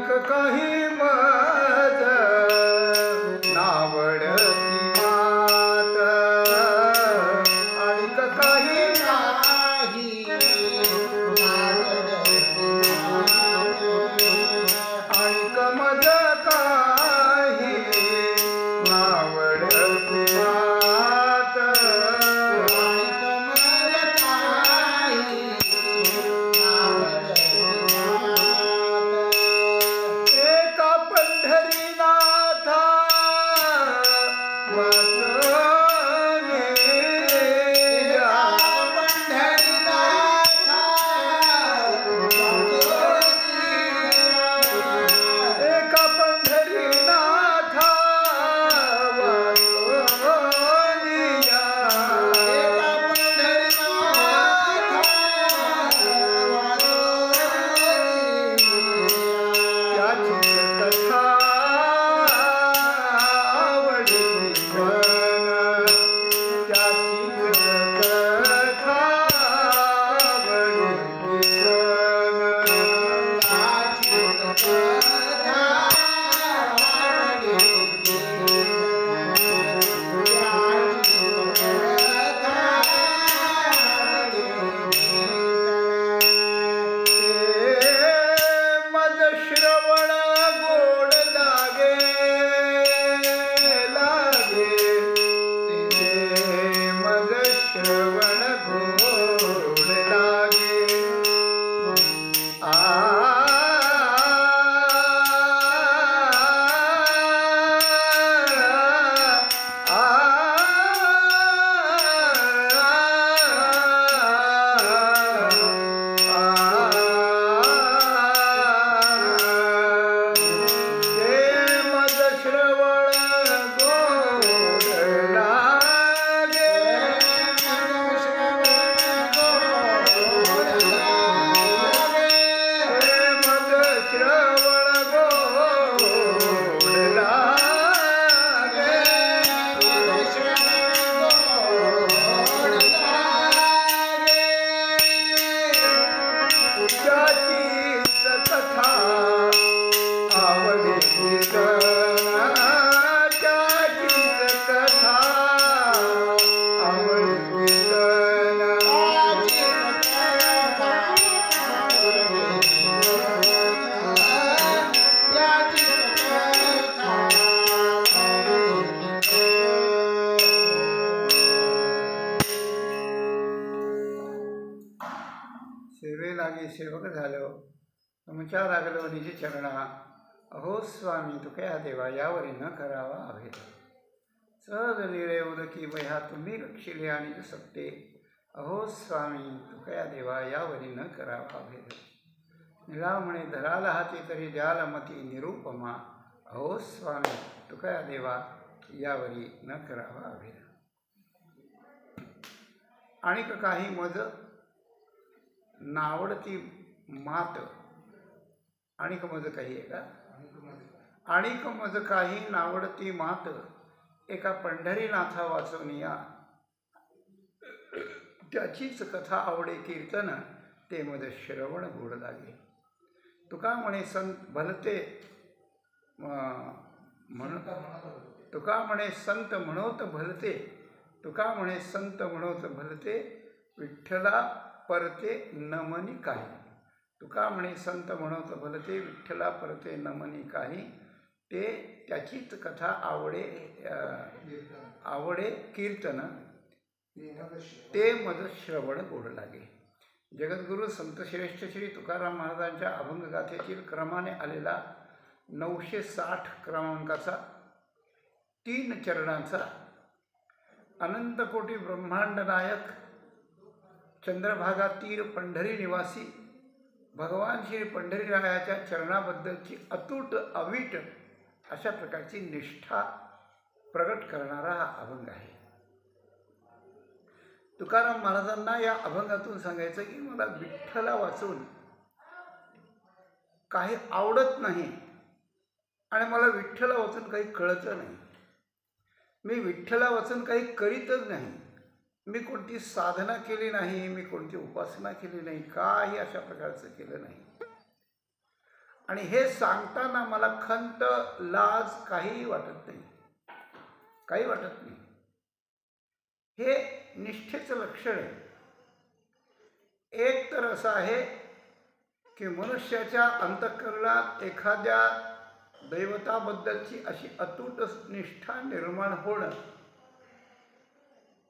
आणिक काही मज नावडती मात आणिक काही आणिक मज काही नावडती मात एका पंढरीनाथा सेवे लागी सेवक झालो तुमच्या लागलो निज चरणा अहो स्वामी तुकया देवा यावरी न करावा अभेद सहज लिळे उदकी वह्या तुम्ही रक्षिले आणि सक्ते अहो स्वामी तुकया देवा यावरी न करावा अभेद निळा म्हणे धराला हाती तरी द्याल मती निरूपमा अहो स्वामी तुकया देवा यावरी न करावा अभेद आणिक काही मज नावडती मात आणिक मज काही आहे का आणिक मज काही नावडती मात एका पंढरीनाथा वाचवनिया त्याचीच कथा आवडे कीर्तन ते मज श्रवण गोड लागे तुका म्हणे संत भलते तुका म्हणे संत म्हणोत भलते तुका म्हणे संत म्हणोत भलते विठ्ठला परते नमनी काही तुका म्हणे संत म्हणोत भलते विठ्ठला परते नमनी काही ते त्याचीच कथा आवडे कीर्तन ते मज श्रवण गोड लागे जगद्गुरु संतश्रेष्ठ श्री तुकाराम महाराजांच्या अभंगगाथेतील क्रमाने आलेला 960 क्रमांकाचा 3 चरणांचा अनंत कोटी ब्रह्मांड नायक चंद्रभागा तीर पंढरी निवासी भगवान श्री पंढरीरायाच्या चरणाबद्दलची अतूट अवीट अशा प्रकारची निष्ठा प्रगट करणारा हा अभंग आहे। तुकाराम महाराजांना या अभंगातून सांगायचं की मला विठ्ठला वाचून काही आवडत नाही आणि मला विठ्ठला वाचून काही कळतं नाही, मी विठ्ठला वाचून काही करीतच नाही, मी कोणती साधना केली नाही, मी कोणती उपासना केली नाही, काही अशा प्रकारचं केलं नाही आणि हे सांगताना मला खंत, लाज काहीही वाटत नाही, काही वाटत नाही. हे निष्ठेचं लक्षण आहे. एक तर असं आहे की मनुष्याच्या अंतःकरणात एखाद्या दैवताबद्दलची अशी अतूट निष्ठा निर्माण होणं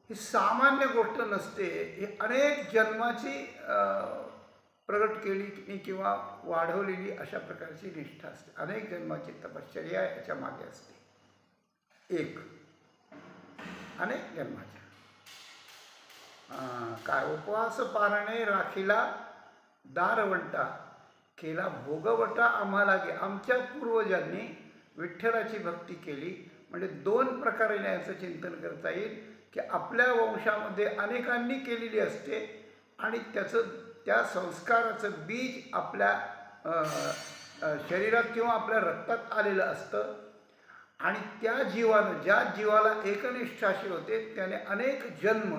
ही सामान्य गोष्ट नसते. ही अनेक जन्माची प्रगट केली किंवा वाढवलेली अशा प्रकारची निष्ठा असते. अनेक जन्माची तपश्चर्या याच्या मागे असते. एक अनेक जन्माच्या काय उपवास पारणे राखीला दारवंटा केला भोगवटा आम्हाला गे. आमच्या पूर्वजांनी विठ्ठलाची भक्ती केली. म्हणजे दोन प्रकारे याचं चिंतन करता येईल की आपल्या वंशामध्ये अनेकांनी केलेली असते आणि त्या संस्काराचं बीज आपल्या शरीरात किंवा आपल्या रक्तात आलेलं असतं आणि त्या जीवानं, ज्या जीवाला एकनिष्ठ अशी होते त्याने अनेक जन्म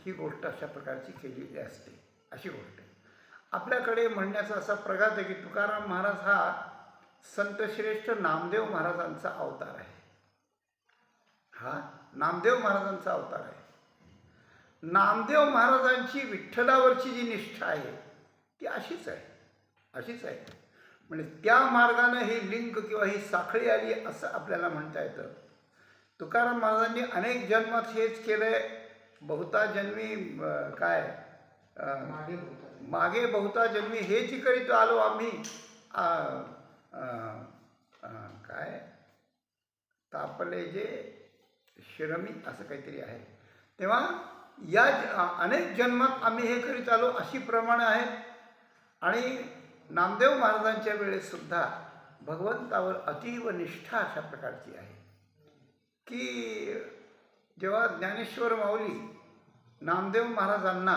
ही गोष्ट अशा प्रकारची केलेली असते. अशी गोष्ट आहे. आपल्याकडे म्हणण्याचा असा प्रघात आहे की तुकाराम महाराज हा संतश्रेष्ठ नामदेव महाराजांचा अवतार आहे. हा नामदेव महाराजांचा अवतार आहे. नामदेव महाराजांची विठ्ठलावरची जी निष्ठा आहे ती अशीच आहे, अशीच आहे. म्हणजे त्या मार्गानं ही लिंक किंवा ही साखळी आली असं आपल्याला म्हणता येतं. तुकाराम महाराजांनी अनेक जन्मात हेच केलंय. बहुता जन्मी मागे बहुता जन्मी हेच करीत आलो आम्ही. काय तापले जे शिरमी असं काहीतरी आहे. तेव्हा या अनेक जन्मात आम्ही हे करीत आलो अशी प्रमाणे आहेत. आणि नामदेव महाराजांच्या वेळेस सुद्धा भगवंतावर अतीव निष्ठा अशा प्रकारची आहे की जेव्हा ज्ञानेश्वर माऊली नामदेव महाराजांना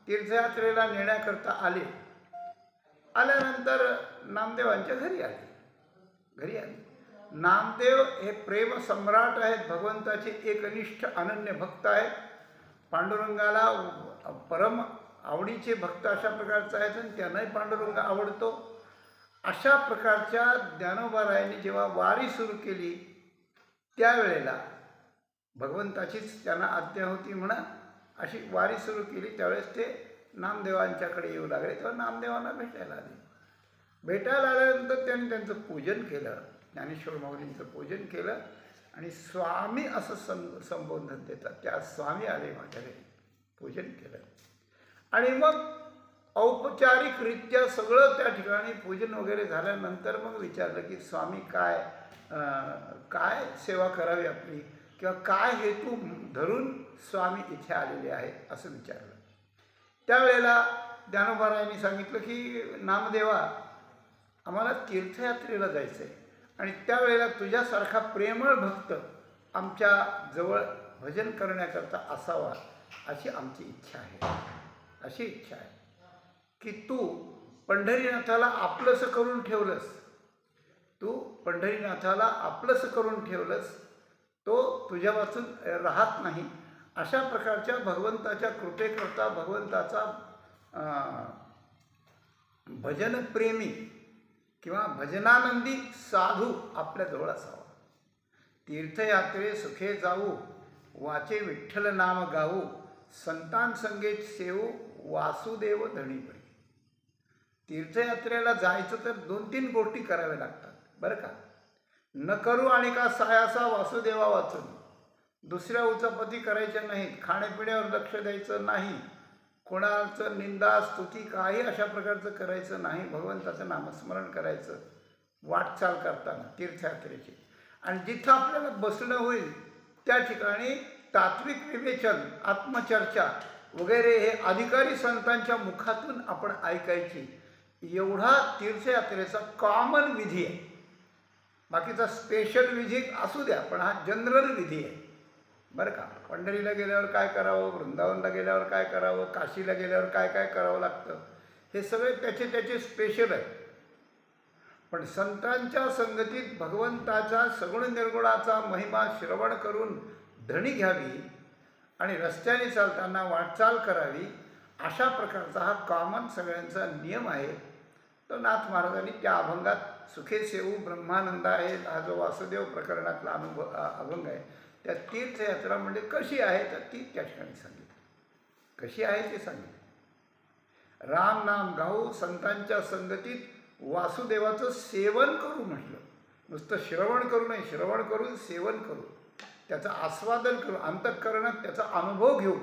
तीर्थयात्रेला नेण्याकरता आल्यानंतर नामदेवांच्या घरी आले. नामदेव हे प्रेम सम्राट आहेत, भगवंताचे एकनिष्ठ अनन्य भक्त आहेत. पांडुरंगाला परम आवडीचे भक्त अशा प्रकारचे आहेत आणि त्यांनाही पांडुरंग आवडतो. अशा प्रकारच्या ज्ञानोबारायांनी जेव्हा वारी सुरू केली त्यावेळेला भगवंताचीच त्यांना आज्ञा होती म्हणा, अशी वारी सुरू केली. त्यावेळेस ते नामदेवांच्याकडे येऊ लागले. तेव्हा नामदेवांना भेटायला आल्यानंतर त्यांनी त्यांचं पूजन केलं, ज्ञानेश्वर माऊलींचं पूजन केलं आणि स्वामी असं संबोधन देतात. त्या स्वामी आले माझ्या घरी, पूजन केलं आणि मग औपचारिकरित्या सगळं त्या ठिकाणी पूजन वगैरे झाल्यानंतर मग विचारलं की स्वामी काय सेवा करावी आपली किंवा काय हेतू धरून स्वामी इथे आलेले आहेत असं विचारलं. त्यावेळेला ज्ञानोबारायांनी सांगितलं की नामदेवा, आम्हाला तीर्थयात्रेला जायचं आहे आणि त्यावेळेला तुझ्यासारखा प्रेमळ भक्त आमच्या जवळ भजन करण्याकरता असावा अशी आमची इच्छा आहे. अशी इच्छा आहे की तू पंढरीनाथाला आपलंसं करून ठेवलंस, तो तुझ्यापासून राहत नाही. अशा प्रकारच्या भगवंताच्या कृपेकरता भगवंताचा भजनप्रेमी किंवा भजनानंदी साधू आपल्याजवळ असावा. तीर्थयात्रे सुखे जाऊ, वाचे विठ्ठल नाम गाऊ, संतान संगेत सेवू, वासुदेव धणी पडी. तीर्थयात्रेला जायचं तर 2-3 गोष्टी कराव्या लागतात बरं का. न करू आणि का सायासा वासुदेवा वाचून. दुसऱ्या उचापती करायच्या नाहीत, खाण्यापिण्यावर लक्ष द्यायचं नाही, कोणाचं निंदा स्तुती काही अशा प्रकारचं करायचं नाही. भगवंताचं नामस्मरण करायचं वाटचाल करताना तीर्थयात्रेची. आणि जिथं आपल्याला बसणं होईल त्या ठिकाणी तात्विक विवेचन, आत्मचर्चा वगैरे हे अधिकारी संतांच्या मुखातून आपण ऐकायची. एवढा तीर्थयात्रेचा कॉमन विधी आहे. बाकीचा स्पेशल विधी असू द्या, पण हा जनरल विधी आहे बरं का. पंढरीला गेल्यावर काय करावं, वृंदावनला गेल्यावर काय करावं, काशीला गेल्यावर काय काय करावं लागतं, हे सगळे त्याचे स्पेशल आहे. पण संतांच्या संगतीत भगवंताचा सगुण निर्गुणाचा महिमा श्रवण करून धणी घ्यावी आणि रस्त्याने चालताना वाटचाल करावी, अशा प्रकारचा हा कॉमन सगळ्यांचा नियम आहे. तो नाथ महाराजांनी त्या अभंगात सुखे सेवू ब्रह्मानंद आहे हा जो वासुदेव प्रकरणातला अभंग आहे, त्या तीर्थयात्रा म्हणजे कशी आहे तर ती त्या ठिकाणी सांगितली. कशी आहे ते सांगितलं. राम नाम गाऊ संतांच्या संगतीत वासुदेवाचं सेवन करू म्हटलं. नुसतं श्रवण करू नये, श्रवण करून सेवन करू, त्याचं आस्वादन करू, अंतःकरणात त्याचा अनुभव घेऊ.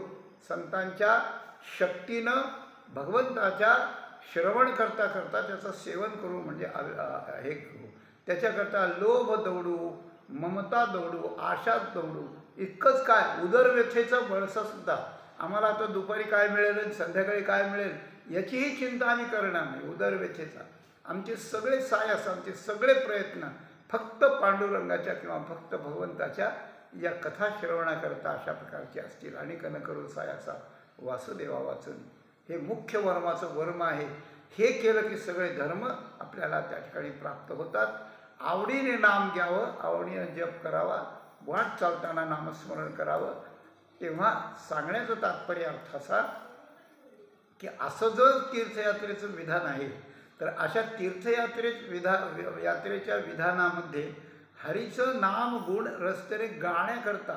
संतांच्या शक्तीनं भगवंताच्या श्रवण करता करता त्याचं सेवन करू म्हणजे हे करू. त्याच्याकरता लोभ दौडू, ममता दौडू, आशा दौडू. इतकंच काय, उदरव्यथेचं बळसंसुद्धा आम्हाला आता दुपारी काय मिळेल आणि संध्याकाळी काय मिळेल याचीही चिंता आम्ही करणार नाही. उदरव्यथेचा आमचे सगळे सायास, आमचे सगळे प्रयत्न फक्त पांडुरंगाच्या किंवा फक्त भगवंताच्या या कथा श्रवणाकरता अशा प्रकारचे असतील. आणि कन करून सायासा वासुदेवा वाचून, हे मुख्य वर्माचं वर्म आहे. हे केलं की सगळे धर्म आपल्याला त्या ठिकाणी प्राप्त होतात. आवडीने नाम घ्यावं, आवडीने जप करावा, वाट चालताना नामस्मरण करावं. तेव्हा सांगण्याचं तात्पर्य अर्थ असा की असं जर तीर्थयात्रेचं विधान आहे तर अशा यात्रेच्या विधानामध्ये हरीचं नाम गुण रस्त्याने गाण्याकरता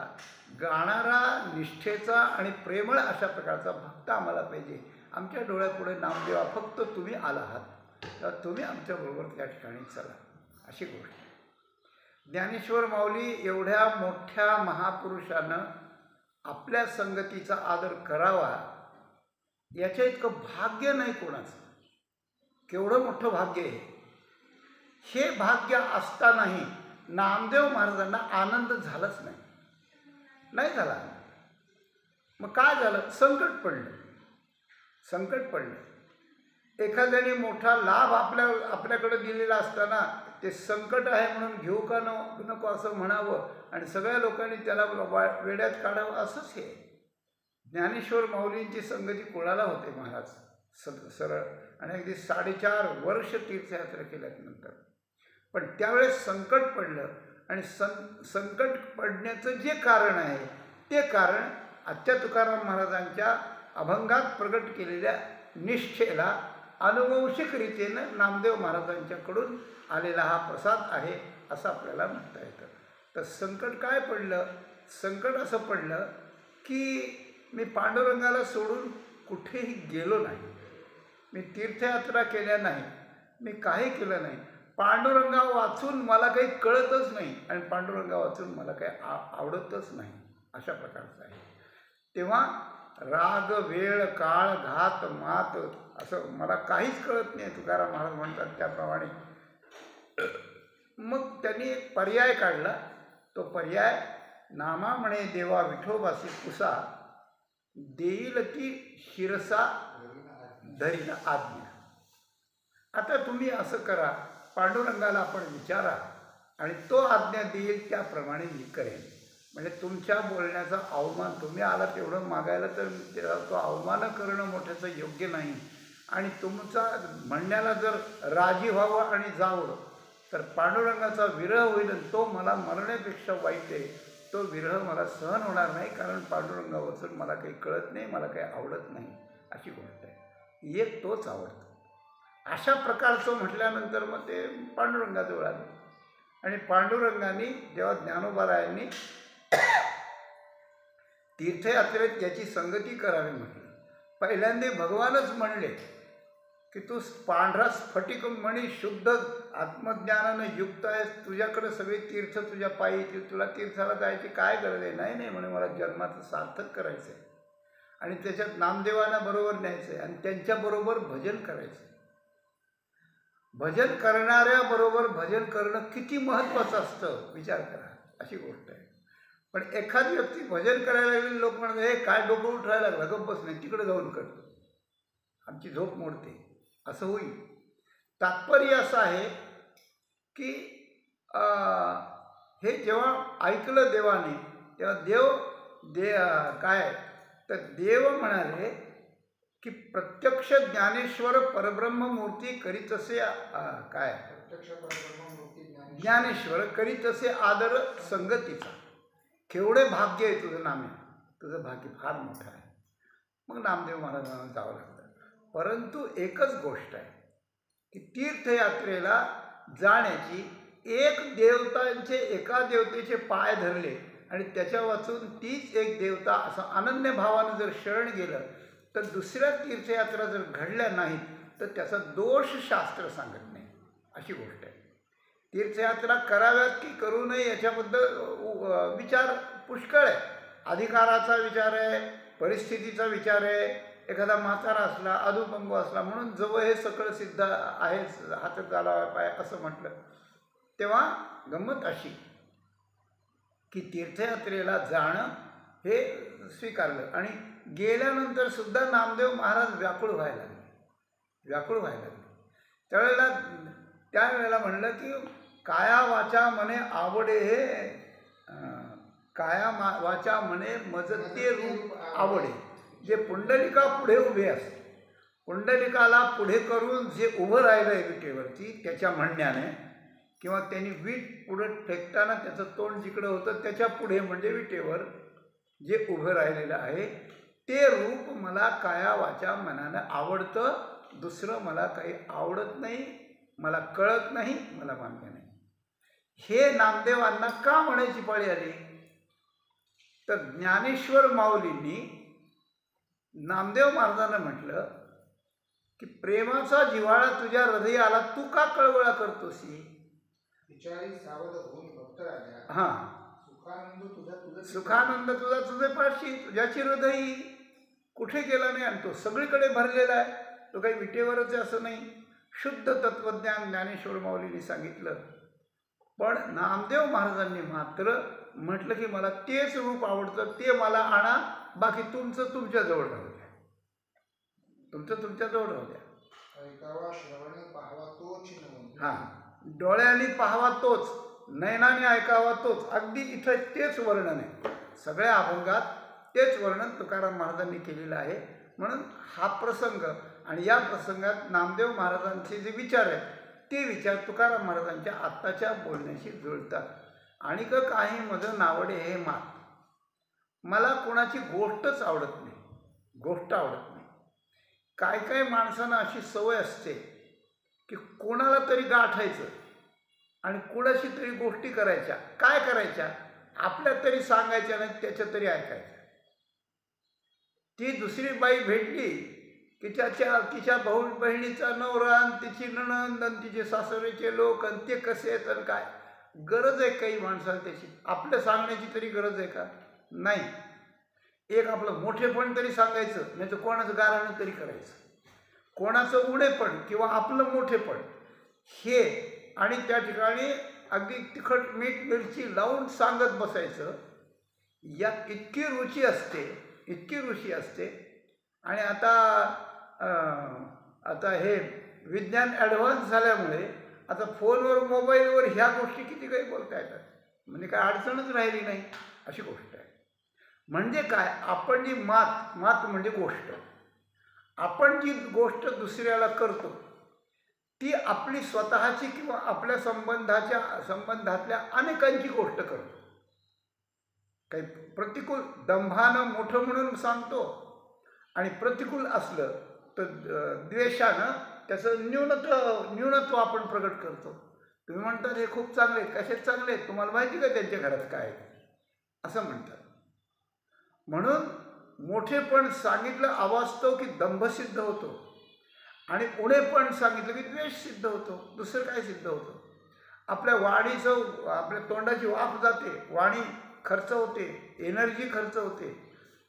गाणारा निष्ठेचा आणि प्रेमळ अशा प्रकारचा भक्त आम्हाला पाहिजे. आमच्या डोळ्यापुढे नामदेवा फक्त तुम्ही आला आहात तर तुम्ही आमच्याबरोबर त्या ठिकाणी चला, अशी गोष्ट. ज्ञानेश्वर माऊली एवढ्या मोठ्या महापुरुषानं आपल्या संगतीचा आदर करावा याच्या इतकं भाग्य नाही कोणाचं. केवढं मोठं भाग्य आहे. हे भाग्य असतानाही नामदेव महाराजांना आनंद झालाच नाही, नाही झाला. मग काय झालं, संकट पडलं. संकट पडलं. एखाद्याने मोठा लाभ आपल्याकडे दिलेला असताना ते संकट आहे म्हणून घेऊ का नको असं म्हणावं आणि सगळ्या लोकांनी त्याला वेड्यात काढावं, असंच हे. ज्ञानेश्वर माऊलींची संगती कोणाला होते महाराज सरळ, आणि अगदी 4.5 वर्ष तीर्थयात्रा केल्यानंतर. पण त्यावेळेस संकट पडलं आणि संकट पडण्याचं जे कारण आहे ते कारण आजच्या तुकाराम महाराजांच्या अभंगात प्रगट केलेल्या निष्ठेला अनुवंशिक रीतीनं नामदेव महाराजांच्याकडून आलेला हा प्रसाद आहे असं आपल्याला म्हणता येतं. तर संकट काय पडलं, संकट असं पडलं की मी पांडुरंगाला सोडून कुठेही गेलो नाही, मी तीर्थयात्रा केल्या नाही, मी काही केलं नाही. पांडुरंगा वाचून मला काही कळतच नाही आणि पांडुरंगा वाचून मला काही आवडतच नाही, अशा प्रकारचं आहे. तेव्हा राग वेळ काळ घात मात असं मला काहीच कळत नाही, तुकाराम महाराज म्हणतात त्याप्रमाणे. मग त्यांनी एक पर्याय काढला. तो पर्याय नामा म्हणे देवा विठोबासी कुसा, देईल ती शिरसा धरील आज्ञा. आता तुम्ही असं करा, पांडुरंगाला आपण विचारा आणि तो आज्ञा देईल त्याप्रमाणे मी करेन. म्हणजे तुमच्या बोलण्याचा अवमान, तुम्ही आला तेवढं मागायला तर तो अवमान करणं मोठ्याचं योग्य नाही. आणि तुमचा म्हणण्याला जर राजी व्हावं आणि जावं तर पांडुरंगाचा विरह होईल, तो मला मरण्यापेक्षा वाईट आहे. तो विरह मला सहन होणार नाही, कारण पांडुरंगावरून मला काही कळत नाही, मला काही आवडत नाही, अशी गोष्ट आहे. एक तोच आवडतो. अशा प्रकारचं म्हटल्यानंतर मग ते पांडुरंगाजवळ आले आणि पांडुरंगाने जेव्हा ज्ञानोबारायांनी तीर्थयात्रेत याची संगती करावी म्हटलं, पहिल्यांदा भगवानच म्हणले की तू पांढरा स्फटिक मणी शुद्ध आत्मज्ञानानं युक्त आहेस, तुझ्याकडे सगळे तीर्थ तुझ्या पायी येतील, तुला तीर्थाला जायची काय गरज आहे. नाही नाही म्हणे, मला जन्माचं सार्थक करायचं आहे आणि त्याच्यात नामदेवांना बरोबर न्यायचं आहे आणि त्यांच्याबरोबर भजन करायचं. भजन करणाऱ्याबरोबर भजन करणं किती महत्त्वाचं असतं विचार करा, अशी गोष्ट आहे. पण एखादी व्यक्ती भजन करायला लागलेली लोक म्हणतात हे काय डोकं उठायला लागलं, गप्प बस नाही, तिकडे जाऊन करतो, आमची झोप मोडते, असं होईल. तात्पर्य असं आहे की हे जेव्हा ऐकलं देवाने तेव्हा काय तर देव म्हणाले की प्रत्यक्ष ज्ञानेश्वर परब्रह्ममूर्ती करीत असे काय ज्ञानेश्वर करीत असे आदर संगतीचा. केवढे भाग्य आहे तुझं नामे, तुझं भाग्य फार मोठं आहे. मग नामदेव महाराजांना जावं लागतं. परंतु एकच गोष्ट आहे की तीर्थयात्रेला जाण्याची एका देवतेचे पाय धरले आणि त्याच्या वाचून तीच एक देवता असं अनन्य भावानं जर शरण गेलं तर दुसऱ्या तीर्थयात्रा जर घडल्या नाहीत तर त्याचा दोष शास्त्र सांगत नाही, अशी गोष्ट आहे. तीर्थयात्रा कराव्यात की करू नये याच्याबद्दल विचार पुष्कळ आहे. अधिकाराचा विचार आहे, परिस्थितीचा विचार आहे. एखादा म्हातारा असला, अधुपंगू असला म्हणून जवळ हे सकळ सिद्ध आहे, हात चालावा पाय असं म्हटलं, तेव्हा गंमत अशी की तीर्थयात्रेला जाणं हे स्वीकारलं आणि गेल्यानंतर सुद्धा नामदेव महाराज व्याकुळ व्हायला लागले. त्यावेळेला म्हणलं की काया वाचा मने आवडे हे वाचा मने मजते रूप आवडे. जे पुंडलिका पुढे उभे असते, पुंडलिकाला पुढे करून जे उभं राहिलं आहे विटेवरती त्याच्या म्हणण्याने, किंवा त्यांनी वीट पुढे फेकताना त्याचं तोंड जिकडं होतं त्याच्या पुढे म्हणजे विटेवर जे उभं राहिलेलं आहे ते रूप मला काया वाचा मनानं आवडतं. दुसरं मला काही आवडत नाही, मला कळत नाही, मला मान्य नाही. हे नामदेवांना का म्हणायची पाळी आली? तर ज्ञानेश्वर माऊलींनी नामदेव महाराजांना म्हटलं की प्रेमाचा जिव्हाळा तुझ्या हृदयाला तू का कळवळा करतोसी? विचारी सावध होऊन भक्त राजा, हां, सुखानंद तुझा तुझे पाशी, तुझ्याची हृदयी कुठे गेला नाही आणि तो सगळीकडे भरलेला आहे. तो काही विटेवरच आहे असं नाही. शुद्ध तत्वज्ञान ज्ञानेश्वर माऊलींनी सांगितलं. पण नामदेव महाराजांनी मात्र म्हटलं की मला तेच रूप आवडतं, ते मला आणा, बाकी तुमचं तुमच्याजवळ राहू द्या, तुमचं तुमच्याजवळ राहू द्या. हां, डोळ्यांनी पाहावा तोच, नयनाने ऐकावा तोच. अगदी इथं तेच वर्णन आहे, सगळ्या अभंगात तेच वर्णन तुकाराम महाराजांनी केलेलं आहे. म्हणून हा प्रसंग आणि या प्रसंगात नामदेव महाराजांचे जे विचार आहेत ते विचार तुकाराम महाराजांच्या आत्ताच्या बोलण्याशी जुळतात. आणि काही माझं नावडे हे मात, मला कोणाची गोष्टच आवडत नाही, गोष्ट आवडत नाही. काय माणसांना अशी सवय असते की कोणाला तरी गाठायचं आणि कोणाशी तरी गोष्टी करायच्या. काय करायच्या? आपल्या तरी सांगायच्या नाही, त्याच्या तरी ऐकायच्या. ती दुसरी बाई भेटली की तिच्या भाऊ बहिणीचा नवरा आणि तिची नणंद आणि तिचे सासरेचे लोक आणि ते कसे आहेत आणि काय. गरज आहे काही माणसाला त्याची? आपल्या सांगण्याची तरी गरज आहे का? नाही. एक आपलं मोठेपण तरी सांगायचं, नाही तर कोणाचं गाराणं तरी करायचं. कोणाचं उणेपण किंवा आपलं मोठेपण हे, आणि त्या ठिकाणी अगदी तिखट मीठ मिरची लावून सांगत बसायचं. यात इतकी रुची असते. आणि आता हे विज्ञान ॲडव्हान्स झाल्यामुळे आता फोनवर मोबाईलवर ह्या गोष्टी किती काही बोलता येतात, म्हणजे काय अडचणच राहिली नाही अशी गोष्ट आहे. म्हणजे काय, आपण जी मात म्हणजे गोष्ट, आपण जी गोष्ट दुसऱ्याला करतो ती आपली स्वतःची किंवा आपल्या संबंधातल्या अनेकांची गोष्ट करतो. काही प्रतिकूल दंभानं मोठं म्हणून सांगतो आणि प्रतिकूल असलं तर द्वेषानं त्याचं न्यूनत्व आपण प्रकट करतो. तुम्ही म्हणतात हे खूप चांगले आहेत, कशात चांगले आहेत, तुम्हाला माहिती का त्यांच्या घरात काय असं म्हणतात. म्हणून मोठेपण सांगितलं अवास्तव की दंभ सिद्ध होतो आणि उणेपण सांगितलं की द्वेष सिद्ध होतो. दुसरं काय सिद्ध होतं? आपल्या वाणीचं, आपल्या तोंडाची वाफ जाते, वाणी खर्च होते, एनर्जी खर्च होते,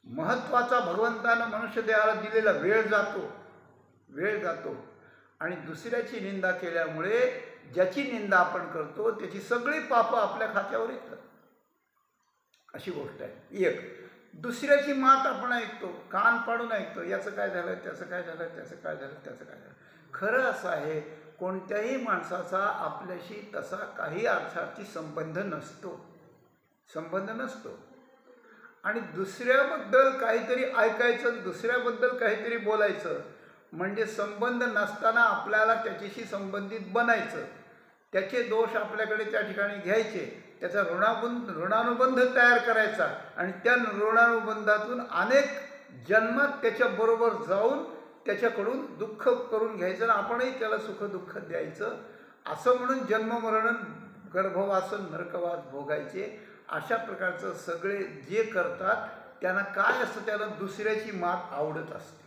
महत्त्वाचा भगवंतानं मनुष्य देहाला दिलेला वेळ जातो आणि दुसऱ्याची निंदा केल्यामुळे ज्याची निंदा आपण करतो त्याची सगळी पापं आपल्या खात्यावर येतात, अशी गोष्ट आहे. एक दुसऱ्याची मात आपण ऐकतो, कान पाडून ऐकतो, याचं काय झालं, त्याचं काय झालं. खरं असं आहे, कोणत्याही माणसाचा आपल्याशी तसा काही अर्थार्थी संबंध नसतो. आणि दुसऱ्याबद्दल काहीतरी ऐकायचं, दुसऱ्याबद्दल काहीतरी बोलायचं म्हणजे संबंध नसताना आपल्याला त्याच्याशी संबंधित बनायचं, त्याचे दोष आपल्याकडे त्या ठिकाणी घ्यायचे, त्याचा ऋणानुबंध तयार करायचा आणि त्या ऋणानुबंधातून अनेक जन्मात त्याच्याबरोबर जाऊन त्याच्याकडून दुःख करून घ्यायचं आणि आपणही त्याला सुख दुःख द्यायचं, असं म्हणून जन्ममरण गर्भवासन नरकवास भोगायचे. अशा प्रकारचं सगळे जे करतात त्यांना काय असतं, त्यांना दुसऱ्याची मात आवडत असते.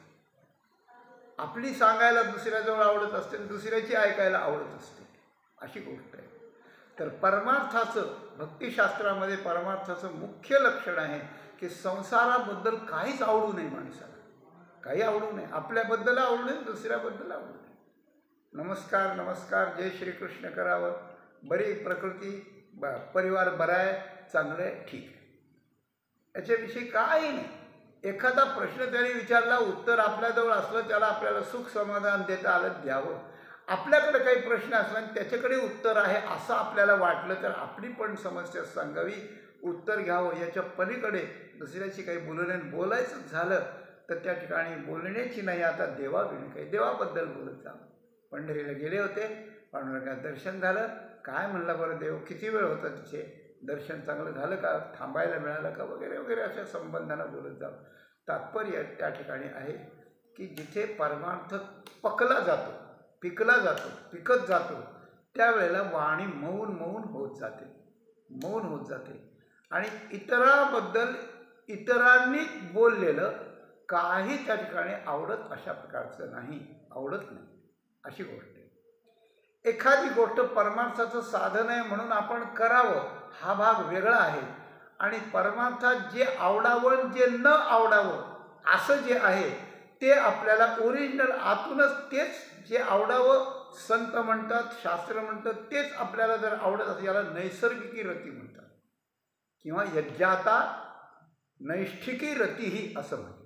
आपली सांगायला दुसऱ्याजवळ आवडत असते आणि दुसऱ्याची ऐकायला आवडत असते, अशी गोष्ट आहे. तर परमार्थाचं, भक्तिशास्त्रामध्ये परमार्थाचं मुख्य लक्षण आहे की संसाराबद्दल काहीच आवडू नये माणसाला, काही आवडू नये. आपल्याबद्दल आवडू नये, दुसऱ्याबद्दल आवडू नये. नमस्कार नमस्कार, जय श्रीकृष्ण करावं, बरी प्रकृती, परिवार बरा आहे, चांगलं आहे, ठीक आहे, याच्याविषयी काही नाही. एखादा प्रश्न त्याने विचारला, उत्तर आपल्याजवळ असलं, त्याला आपल्याला सुख समाधान देता आलं द्यावं. आपल्याकडे काही प्रश्न असला आणि त्याच्याकडे उत्तर आहे असं आपल्याला वाटलं तर आपली पण समस्या सांगावी, उत्तर घ्यावं. याच्या पलीकडे दुसऱ्याची काही बोलायचं झालं तर त्या ठिकाणी बोलण्याची नाही, आता देवाविषयी देवाबद्दल बोलत जावं. पंढरीला गेले होते, पांडुरंगाचं दर्शन झालं. काय म्हणला बरं देव, किती वेळ होता तिथे, दर्शन चांगलं झालं का, थांबायला मिळालं का, वगैरे वगैरे अशा संबंधांना बोलत जावं. तात्पर्य त्या ठिकाणी आहे की जिथे परमार्थ पिकला जातो त्यावेळेला वाणी मौन होत जाते आणि इतराबद्दल इतरांनी बोललेलं काही त्या ठिकाणी आवडत अशा प्रकारचं नाही, आवडत नाही, अशी गोष्ट आहे. एखादी गोष्ट परमार्थाचं साधन आहे म्हणून आपण करावं, हा भाग वेगळा आहे. आणि परमार्थात जे आवडावं जे न आवडावं असं जे आहे ते आपल्याला ओरिजिनल आतूनच तेच जे आवडावं, संत म्हणतात, शास्त्र म्हणतात, तेच आपल्याला जर आवडत असेल, याला नैसर्गिकी रती म्हणतात किंवा यज्ञाता नैष्ठिकी रतीही असं म्हणतात.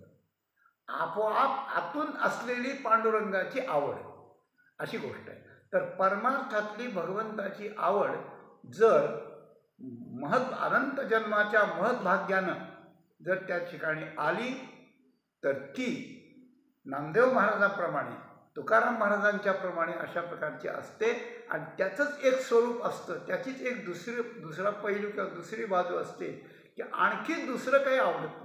आपोआप आतून असलेली पांडुरंगाची आवड अशी गोष्ट आहे. तर परमार्थातली भगवंताची आवड जर अनंत जन्माच्या महद्भाग्यानं जर त्या ठिकाणी आली तर ती नामदेव महाराजांप्रमाणे, तुकाराम महाराजांच्या प्रमाणे अशा प्रकारची असते आणि त्याचंच एक स्वरूप असतं, त्याचीच एक दुसरा पैलू किंवा दुसरी बाजू असते की आणखी दुसरं काही आवडत नाही.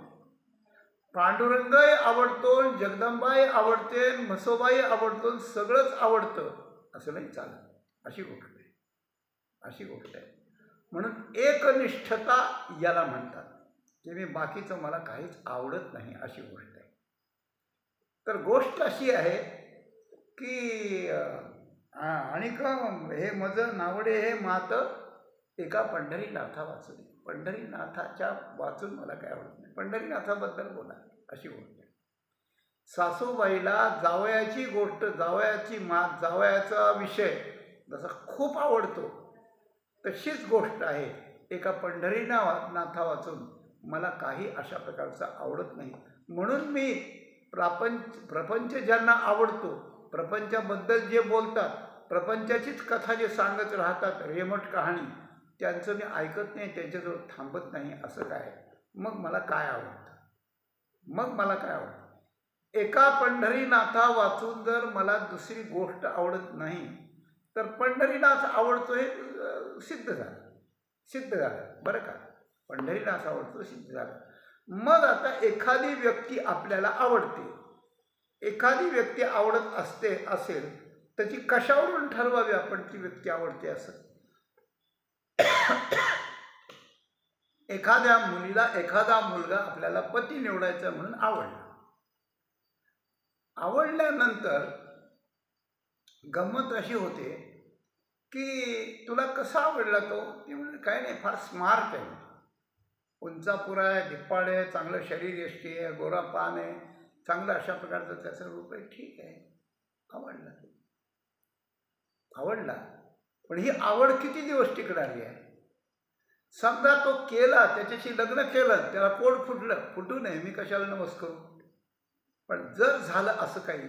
पांडुरंगही आवडतो, जगदंबाही आवडते, म्हसोबाही आवडतो, सगळंच आवडतं असं नाही चालत, अशी गोष्ट आहे. म्हणून एकनिष्ठता याला म्हणतात की मी बाकीचं मला काहीच आवडत नाही, अशी गोष्ट आहे. तर गोष्ट अशी आहे की आणि हे मज नावडे हे मात एका पंढरीनाथा वाचली. पंढरीनाथाच्या वाचून मला काय आवडत नाही, पंढरीनाथाबद्दल बोला, अशी गोष्ट आहे. सासूबाईला जावयाची गोष्ट, जावयाची मात, जावयाचा विषय जसा खूप आवडतो तशीच गोष्ट आहे एका पंढरीनाथा वाचून मला काही अशा प्रकारचं आवडत नाही. म्हणून मी प्रपंच ज्यांना आवडतो, प्रपंचाबद्दल जे बोलतात, प्रपंचाचीच कथा जे सांगत राहतात, रेमट कहाणी, त्यांचं मी ऐकत नाही, त्यांच्याजवळ थांबत नाही. असं काय, मग मला काय आवडतं? एका पंढरीनाथा वाचून जर मला दुसरी गोष्ट आवडत नाही तर पंढरीनाथ आवडतो हे सिद्ध झालं बरं का. पंढरीनाथ आवडतो सिद्ध झालं. मग आता एखादी व्यक्ती आपल्याला आवडते, एखादी व्यक्ती आवडत असेल तर ती कशावरून ठरवावी आपण ती व्यक्ती आवडते असं? एखाद्या मुलीला एखादा मुलगा आपल्याला पती निवडायचा म्हणून आवडल्यानंतर गंमत अशी होते की तुला कसा आवडला तो? ती म्हणजे काय नाही, फार स्मार्ट आहे, उंचापुरा आहे, धिप्पाड आहे, चांगलं शरीर यष्टी आहे, गोरा पान आहे, चांगलं अशा प्रकारचं त्याचं रूप आहे, ठीक आहे, आवडला. पण ही आवड किती दिवस टिकणारी आहे? समजा तो केला, त्याच्याशी लग्न केलं, त्याला पोट फुटू नये, मी कशाला नवस करू? पण जर झालं असं काही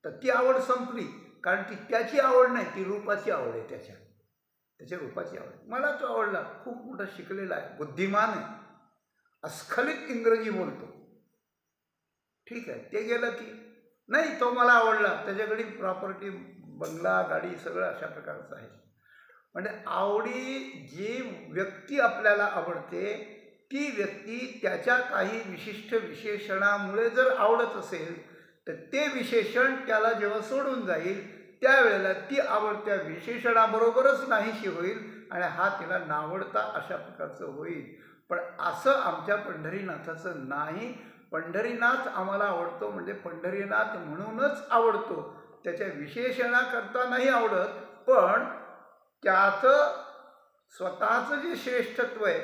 तर ती आवड संपली, कारण ती त्याची आवड नाही, ती रूपाची आवड आहे, त्याच्या रूपाची आवड. मला तो आवडला, खूप मोठा शिकलेला आहे, बुद्धिमान आहे, अस्खलित इंग्रजी बोलतो, ठीक आहे. ते गेलं की नाही, तो मला आवडला, त्याच्याकडे प्रॉपर्टी, बंगला, गाडी, सगळं अशा प्रकारचं आहे. म्हणजे आवडी, जी व्यक्ती आपल्याला आवडते ती व्यक्ती त्याच्या काही विशिष्ट विशेषणामुळे जर आवडत असेल तर ते विशेषण त्याला जेव्हा सोडून जाईल त्यावेळेला ती आवड त्या विशेषणाबरोबरच नाहीशी होईल आणि हा तिला नावडता अशा प्रकारचं होईल. पण असं आमच्या पंढरीनाथाचं नाही. पंढरीनाथ आम्हाला आवडतो म्हणजे पंढरीनाथ म्हणूनच आवडतो, त्याच्या विशेषणाकरता नाही आवडत. पण त्याचं स्वतःचं जे श्रेष्ठत्व आहे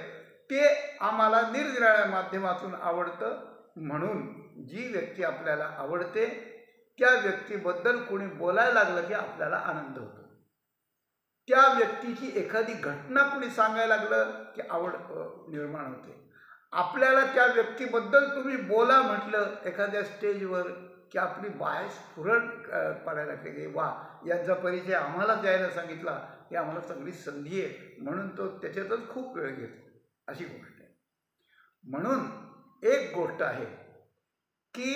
ते आम्हाला निरनिराळ्या माध्यमातून आवडतं. म्हणून जी व्यक्ती आपल्याला आवडते त्या व्यक्तीबद्दल कोणी बोलायला लागलं की आपल्याला आनंद होतो. त्या व्यक्तीची एखादी घटना कोणी सांगायला लागलं की आवड निर्माण होते. आपल्याला त्या व्यक्तीबद्दल तुम्ही बोला म्हटलं एखाद्या स्टेजवर की आपली बाय स्फुरण पडायला लागते की वा, यांचा परिचय आम्हाला द्यायला सांगितला, ही आम्हाला चांगली संधी आहे, म्हणून तो त्याच्यातच खूप वेळ घेतो, अशी गोष्ट आहे. म्हणून एक गोष्ट आहे की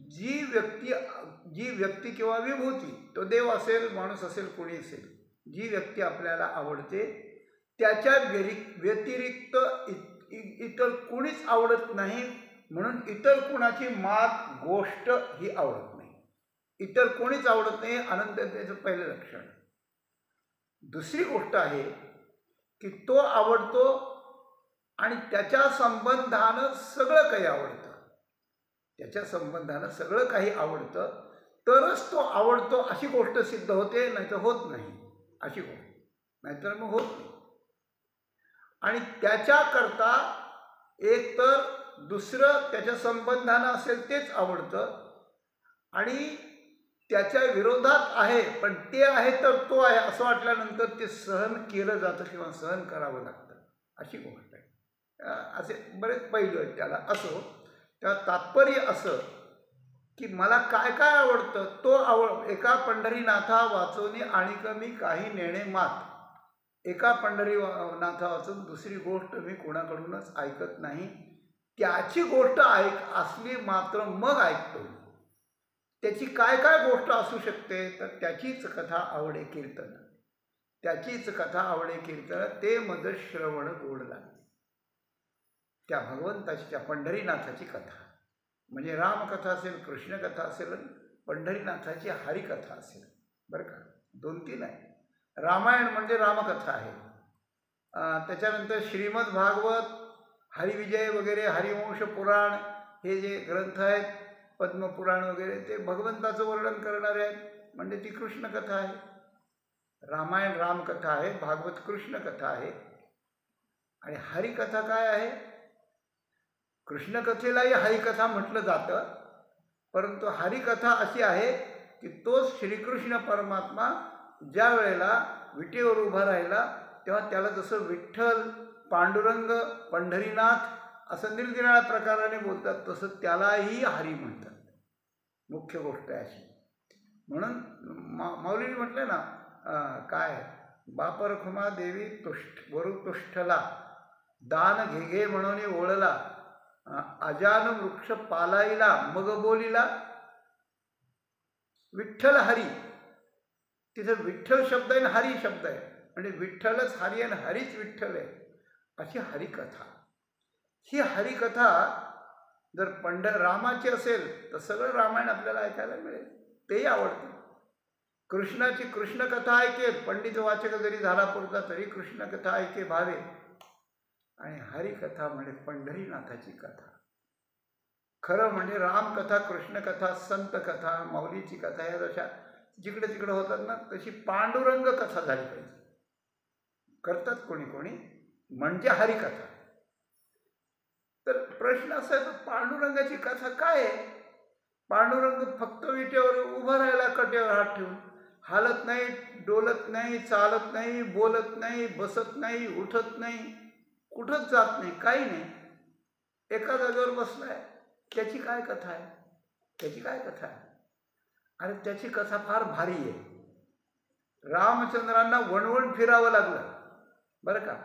जी व्यक्ती किंवा विभूती, तो देव असेल माणूस असेल कोणी असेल, जी व्यक्ती आपल्याला आवडते त्याच्या व्यतिरिक्त इतर कोणीच आवडत नाही. म्हणून इतर कोणाची मात गोष्ट ही आवडत नाही. इतर कोणीच आवडत नाही, अनंततेचं पहिलं लक्षण. दुसरी गोष्ट आहे की तो आवडतो आणि त्याच्या संबंधानं सगळं काही आवडतं. त्याच्या संबंधानं सगळं काही आवडतं तरच तो आवडतो अशी गोष्ट सिद्ध होते, नाहीतर होत नाही अशी गोष्ट, नाहीतर मग होत नाही. आणि त्याच्याकरता एक तर दुसरं त्याच्या संबंधानं असेल तेच आवडतं आणि त्याच्या विरोधात आहे पण ते आहे तर तो आहे असं वाटल्यानंतर ते सहन केलं जातं किंवा सहन करावं लागतं, अशी गोष्ट आहे. असे बरेच पैलू आहेत त्याला. असो, त्या तात्पर्य असं की मला काय काय आवडतं तो एका पंढरीनाथा वाचवणे आणि कमी काही नेणे मात. एका पंढरीनाथा वाचून दुसरी गोष्ट मी कोणाकडूनच ऐकत नाही. त्याची गोष्ट असली मात्र मग ऐकतो. त्याची काय काय गोष्ट असू शकते तर त्याचीच कथा आवडे कीर्तन, त्याचीच कथा आवडे कीर्तन, ते मज श्रवण गोड लागते. त्या भगवंताची, त्या पंढरीनाथाची कथा म्हणजे रामकथा असेल, कृष्णकथा असेल, पंढरीनाथाची हरिकथा असेल. बरं का, 2-3 आहे. रामायण म्हणजे रामकथा आहे. त्याच्यानंतर श्रीमद भागवत, हरिविजय वगैरे, हरिवंश पुराण हे जे ग्रंथ आहेत, पद्मपुराण वगैरे, ते भगवंताचं वर्णन करणारे आहेत म्हणजे ती कृष्णकथा आहे. रामायण रामकथा आहे, भागवत कृष्णकथा आहे. आणि हरिकथा काय आहे? कृष्णकथेलाही हरिकथा म्हटलं जातं, परंतु हरिकथा अशी आहे की तो श्रीकृष्ण परमात्मा ज्या वेळेला विटेवर उभा राहिला तेव्हा त्याला जसं विठ्ठल, पांडुरंग, पंढरीनाथ असं निरनिराळ्या प्रकाराने बोलतात तसं त्यालाही हरी म्हणतात. मुख्य गोष्ट आहे अशी. म्हणून माऊलीने म्हटलं ना, काय बापर खुमा देवी वरु तुष्ठला, दान घे म्हणून ओळला, अजान वृक्ष पालाईला, मग बोलिला विठ्ठल हरी. तिथं विठ्ठल शब्द आहे आणि हरी शब्द आहे म्हणजे विठ्ठलच हरी आणि हरीच विठ्ठल आहे, अशी हरिकथा. ही हरिकथा जर रामाची असेल तर सगळं रामायण आपल्याला ऐकायला मिळेल, तेही आवडते. कृष्णाची कृष्णकथा ऐकेल, पंडित वाचक जरी झाला पुरता तरी कृष्णकथा ऐके भावे. आणि हरिकथा म्हणजे पंढरीनाथाची कथा. खरं म्हणजे रामकथा, कृष्णकथा, संत कथा, माऊलीची कथा या जशा जिकडे तिकडे होतात ना, तशी पांडुरंग कथा झाली पाहिजे. करतात कोणी कोणी म्हणजे हरिकथा. तर प्रश्न असा आहे, पांडुरंगाची कथा काय आहे? पांडुरंग फक्त विटेवर उभा राहिला, कटेवर हात ठेवून, हालत नाही, डोलत नाही, चालत नाही, बोलत नाही, बसत नाही, उठत नाही, कुठंच जात नाही, काही नाही, एका जागेवर बसलाय. त्याची काय कथा आहे? त्याची काय कथा आहे? अरे त्याची कथा फार भारी आहे. रामचंद्रांना वणवण फिरावं लागलं, बरं का,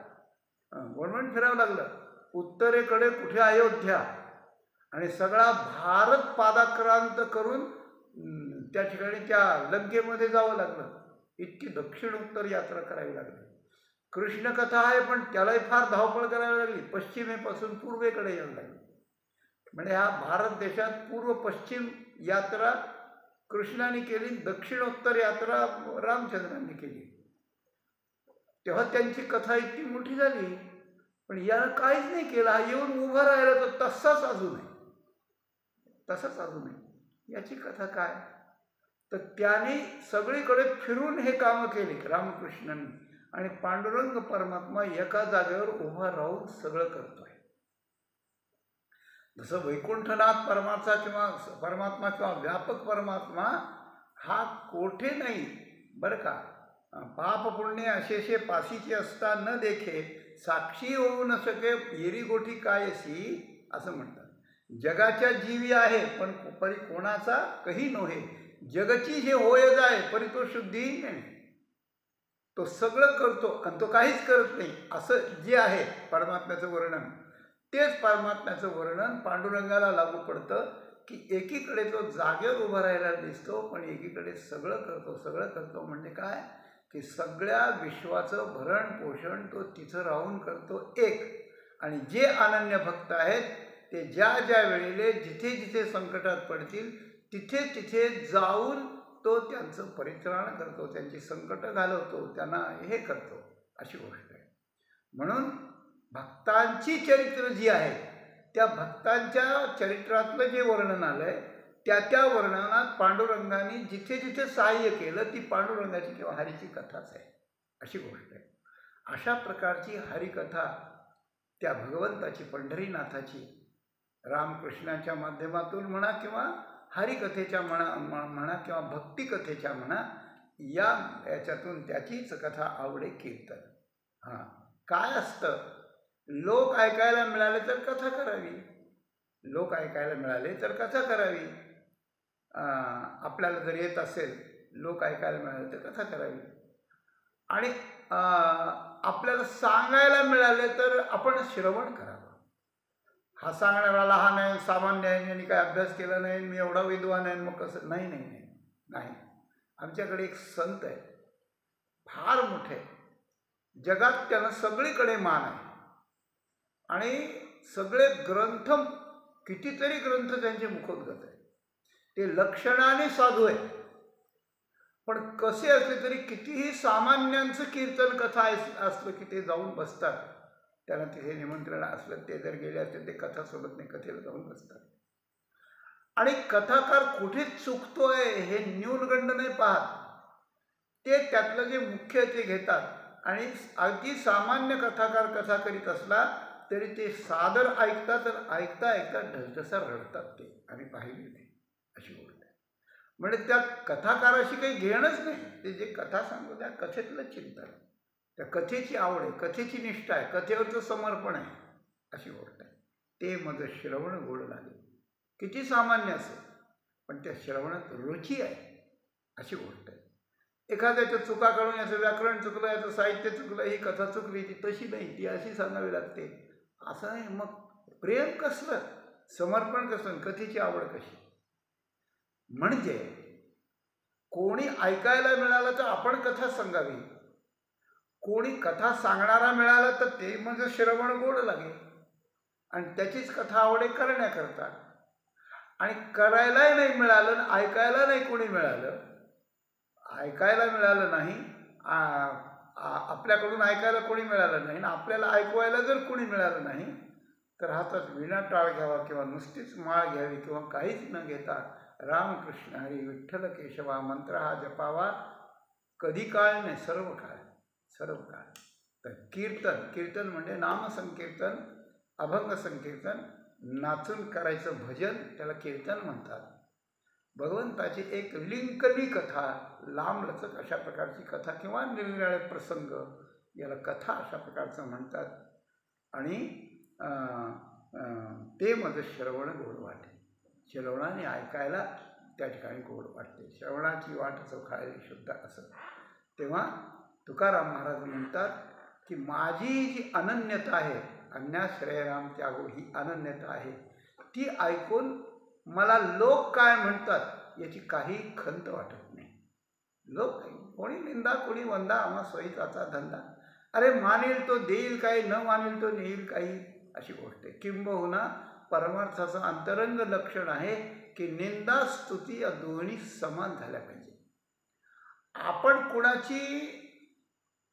वणवण फिरावं लागलं. उत्तरेकडे कुठे अयोध्या आणि सगळा भारत पादाक्रांत करून त्या ठिकाणी त्या लंकेमध्ये जावं लागलं. इतकी दक्षिण उत्तर यात्रा करावी लागली. कृष्णकथा आहे पण त्यालाही फार धावपळ करावी लागली, पश्चिमेपासून पूर्वेकडे यावं लागली. म्हणजे हा भारत देशात पूर्व पश्चिम यात्रा कृष्णाने केली, दक्षिणोत्तर यात्रा रामचंद्रांनी केली. तेव्हा त्यांची कथा इतकी मोठी झाली. पण यानं काहीच नाही केलं. हा येऊन उभा राहिला तर तसाच अजून आहे, तसाच अजून आहे. याची कथा काय? तर त्याने सगळीकडे फिरून हे कामं केली रामकृष्णांनी. आणि पांडुरंग परमात्मा एका जागेवर उभा राहून सगळं करतोय. जसं वैकुंठनाथ परमात्मा किंवा व्यापक परमात्मा हा कोठे नाही बरं का. पाप पुण्य अशेषे पासीचे असता न देखे, साक्षी होऊ न सके येरी गोठी कायसी, असं म्हणतात. जगाच्या जीवी आहे पण परी कोणाचा कही नव्हे, जगची जे होय जाय परी तो शुद्धी नाही. तो सगळं करतो आणि तो काहीच करत नाही, असं जे आहे परमात्म्याचं वर्णन, तेच परमात्म्याचं वर्णन पांडुरंगाला लागू पडतं. की एकीकडे तो जागेवर उभा राहायला दिसतो पण एकीकडे सगळं करतो म्हणजे काय की सगळ्या विश्वाचं भरण पोषण तो तिथं राहून करतो एक. आणि जे अनन्य भक्त आहेत ते ज्या ज्या वेळेला जिथे जिथे संकटात पडतील तिथे तिथे जाऊन तो त्यांचं परित्राण करतो, त्यांची संकट घालवतो, त्यांना हे करतो, अशी गोष्ट आहे. म्हणून भक्तांची चरित्र जी आहेत त्या भक्तांच्या चरित्रातलं जे वर्णन आलं आहे त्या वर्णनात पांडुरंगाने जिथे जिथे सहाय्य केलं ती पांडुरंगाची किंवा हरीची कथाच आहे, अशी गोष्ट आहे. अशा प्रकारची हरिकथा त्या भगवंताची पंढरीनाथाची रामकृष्णाच्या माध्यमातून म्हणा किंवा हरिकथेच्या म्हणा किंवा भक्तिकथेच्या म्हणा, याच्यातून त्याचीच कथा आवडे कीर्तन. हां, काय असतं, लोक ऐकायला मिळाले तर कथा करावी, लोक ऐकायला मिळाले तर कथा करावी. आपल्याला जर येत असेल लोक ऐकायला मिळाले तर कथा करावी. आणि आपल्याला सांगायला मिळाले तर आपण श्रवण करावं. हा सांगणारा हा नाही, सामान्य आहे, यांनी काय अभ्यास केला नाही, मी एवढा विद्वान आहे मग कसं, नाही नाही नाही नाही. आमच्याकडे एक संत आहे, फार मोठे, जगात त्यांना सगळीकडे मान आहे. आणि सगळे ग्रंथ, कितीतरी ग्रंथ त्यांचे मुखोद्गत आहे. ते लक्षणाने साधू आहे, पण कसे असले तरी कितीही सामान्यांचं कीर्तन कथा असलं की ते जाऊन बसतात. त्यांना तिथे निमंत्रण असलं ते जर गेले असते ते कथा सोडत नाही, कथेला जाऊन बसतात. आणि कथाकार कुठे चुकतोय हे न्यूनगंड नाही पाहत, ते त्यातलं जे मुख्य ते घेतात. आणि अगदी सामान्य कथाकार कथा करीत असला तरी ते सादर ऐकतात तर ऐकता ऐकता ढसढसा रडतात ते, आम्ही पाहिली नाही, अशी गोष्ट आहे. म्हणजे त्या कथाकाराशी काही घेणंच नाही, ते जे कथा सांगतो त्या कथेतलं चिंतन, त्या कथेची आवड आहे, कथेची निष्ठा आहे, कथेवरचं समर्पण आहे, अशी गोष्ट आहे. ते माझं श्रवण गोड लागेल, किती सामान्य असेल पण त्या श्रवणात रुची आहे, अशी गोष्ट आहे. एखाद्याच्या चुका काढून याचं व्याकरण चुकलं, याचं साहित्य चुकलं, ही कथा चुकली, ती तशी नाही, ती अशी सांगावी लागते, असं नाही. मग प्रेम कसलं, समर्पण कसं, कथेची आवड कशी. म्हणजे कोणी ऐकायला मिळालं तर आपण कथा सांगावी, कोणी कथा सांगणारा मिळाला तर ते म्हणजे श्रवण गोड लागेल आणि त्याचीच कथा आवडे करण्याकरता. आणि करायलाही नाही मिळालं, ऐकायला नाही कोणी मिळालं, ऐकायला मिळालं नाही, आपल्याकडून ऐकायला कोणी मिळालं नाही, आपल्याला ऐकवायला जर कोणी मिळालं नाही तर हातात विना टाळ घ्यावा किंवा नुसतीच माळ घ्यावी किंवा काहीच न घेता रामकृष्ण हरी विठ्ठल केशवा मंत्र हा जपावा, कधी काळ नाही, सर्व काळ, सर्व काळ. तर कीर्तन म्हणजे नामसंकीर्तन, अभंग संकीर्तन, नाचून करायचं भजन, त्याला कीर्तन म्हणतात. भगवंताची एक लिंकनी कथा, लांबलचक अशा प्रकारची कथा किंवा निरनिराळे प्रसंग, याला कथा अशा प्रकारचं म्हणतात. आणि ते माझं श्रवण गोड वाटे, श्रवणाने ऐकायला त्या ठिकाणी गोड वाटते, श्रवणाची वाट चोखाळली शुद्ध, असं. तेव्हा तुकाराम महाराज म्हणतात की माझी जी अनन्यता आहे, अन्याश्रयराम त्यागो, ही अनन्यता आहे, ती ऐकून मला लोक काय म्हणतात याची काही खंत वाटत नाही. लोक कोणी निंदा कोणी वंदा, आम्हा स्वहिताचा धंदा. अरे मानेल तो देईल काही, न मानेल तो नेईल काही, अशी गोष्ट आहे. किंबहुना परमार्थाचं अंतरंग लक्षण आहे की निंदा स्तुती या दोन्ही समान झाल्या पाहिजे. आपण कुणाची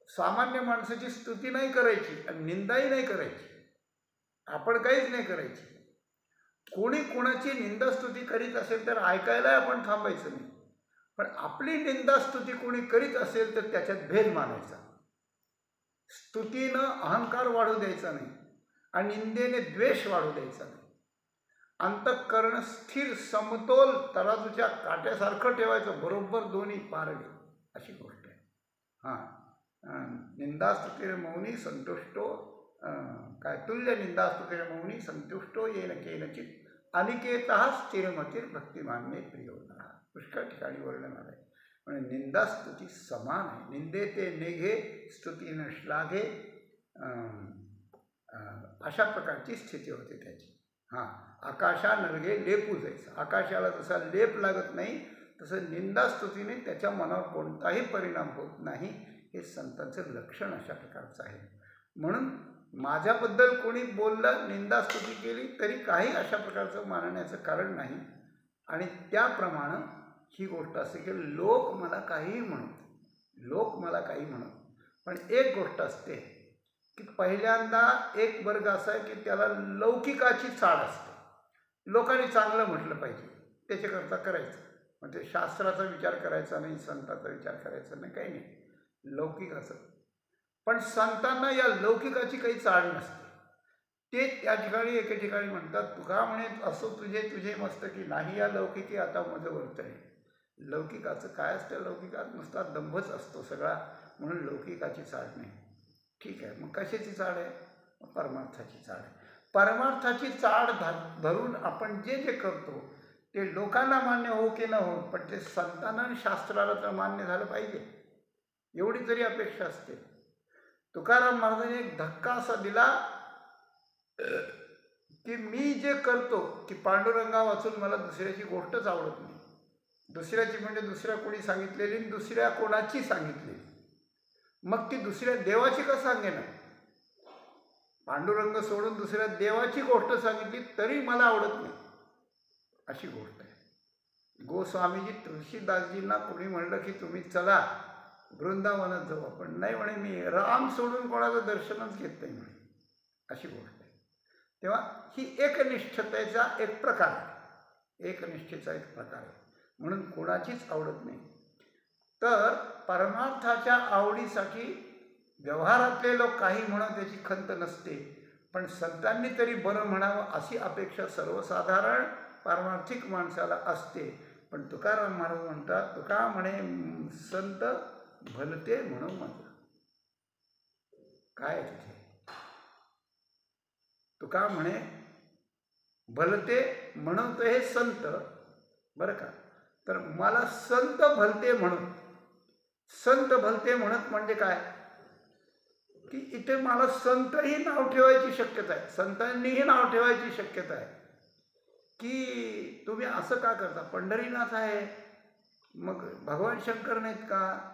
सामान्य माणसाची स्तुती नाही करायची आणि निंदाही नाही करायची, आपण काहीच नाही करायची. कोणी कोणाची निंदास्तुती करीत असेल तर ऐकायला आपण थांबायचं नाही, पण आपली निंदास्तुती कोणी करीत असेल तर त्याच्यात भेद मानायचा. स्तुतीनं अहंकार वाढू द्यायचा नाही आणि निंदेने द्वेष वाढू द्यायचा नाही. अंतःकरण स्थिर समतोल तराजूच्या काट्यासारखं ठेवायचं, बरोबर दोन्ही पारडे अशी गोष्ट आहे. निंदास्तुतीर मौनी संतुष्टो काय तुल्य निंदास्तुतीर मौनी संतुष्टो येन केनचित अनिकेतः स्थिरमतीर भक्तिमान मे प्रिय होता. पुष्कळ ठिकाणी वर्णन आहे. म्हणजे निंदास्तुती समान आहे. निंदे ते निघे स्तुती न श्लाघे, अशा प्रकारची स्थिती होते त्याची. आकाशा नरगे लेपू जायचं. आकाशाला जसा लेप लागत नाही तसं निंदास्तुतीने त्याच्या मनावर कोणताही परिणाम होत नाही. हे संतांचं लक्षण अशा प्रकारचं आहे. म्हणून माझ्याबद्दल कोणी बोललं, निंदास्तुती केली तरी काही अशा प्रकारचं मानण्याचं कारण नाही. आणि त्याप्रमाणे ही गोष्ट असते की लोक मला काहीही म्हणत, पण एक गोष्ट असते की पहिल्यांदा एक वर्ग असा आहे की त्याला लौकिकाची चाड असते. लोकांनी चांगलं म्हटलं पाहिजे त्याच्याकरता करायचं, म्हणजे शास्त्राचा विचार करायचा नाही, संतांचा विचार करायचा नाही, काही नाही, लौकिकाचं. पण संतांना या लौकिकाची काही चाड नसते. ते त्या ठिकाणी एके ठिकाणी म्हणतात, तुका म्हणे असो तुझे मस्त की नाही या लौकिकी आता माझं वर्तन. लौकिकाचं काय असतं? लौकिकात नुसता दंभच असतो सगळा, म्हणून लौकिकाची चाड नाही. ठीक आहे, मग कशाची चाड आहे? परमार्थाची चाड आहे. परमार्थाची चाड धरून आपण जे जे करतो ते लोकांना मान्य हो की न हो, पण ते संतांना आणि शास्त्राला तर मान्य झालं पाहिजे, एवढी तरी अपेक्षा असते. तुकाराम महाराजांनी एक धक्का असा दिला की मी जे करतो की पांडुरंगा वाचून मला दुसऱ्याची गोष्टच आवडत नाही. दुसऱ्याची म्हणजे दुसऱ्या कोणी सांगितलेली, दुसऱ्या कोणाची सांगितलेली, मग ती दुसऱ्या देवाची का सांगेना? पांडुरंग सोडून दुसऱ्या देवाची गोष्ट सांगितली तरी मला आवडत नाही, अशी गोष्ट आहे. गोस्वामीजी तुळशीदासजींना कोणी म्हणलं की तुम्ही चला वृंदावनात जाऊ आपण, नाही म्हणे मी राम सोडून कोणाचं दर्शनच घेत नाही म्हणे, अशी गोष्ट आहे. तेव्हा ही एकनिष्ठतेचा एक प्रकार आहे, एकनिष्ठेचा एक प्रकार आहे. म्हणून कोणाचीच आवडत नाही. तर परमार्थाच्या आवडीसाठी व्यवहारातले लोक काही म्हणत त्याची खंत नसते, पण संतांनी तरी बरं म्हणावं अशी अपेक्षा सर्वसाधारण पारमार्थिक माणसाला असते. पण तुकाराम महाराज म्हणतात, तुका म्हणे संत भलते म्हणून माझं काय तिथे, तुका म्हणे भलते म्हणत हे संत, बरं का. तर मला संत भलते म्हणत, संत भलते म्हणत म्हणजे काय की इथे मला संतही नाव ठेवायची शक्यता आहे, संतांनीही नाव ठेवायची शक्यता आहे की तुम्ही असं का करता? पंढरीनाथ आहे, मग भगवान शंकर नाहीत का?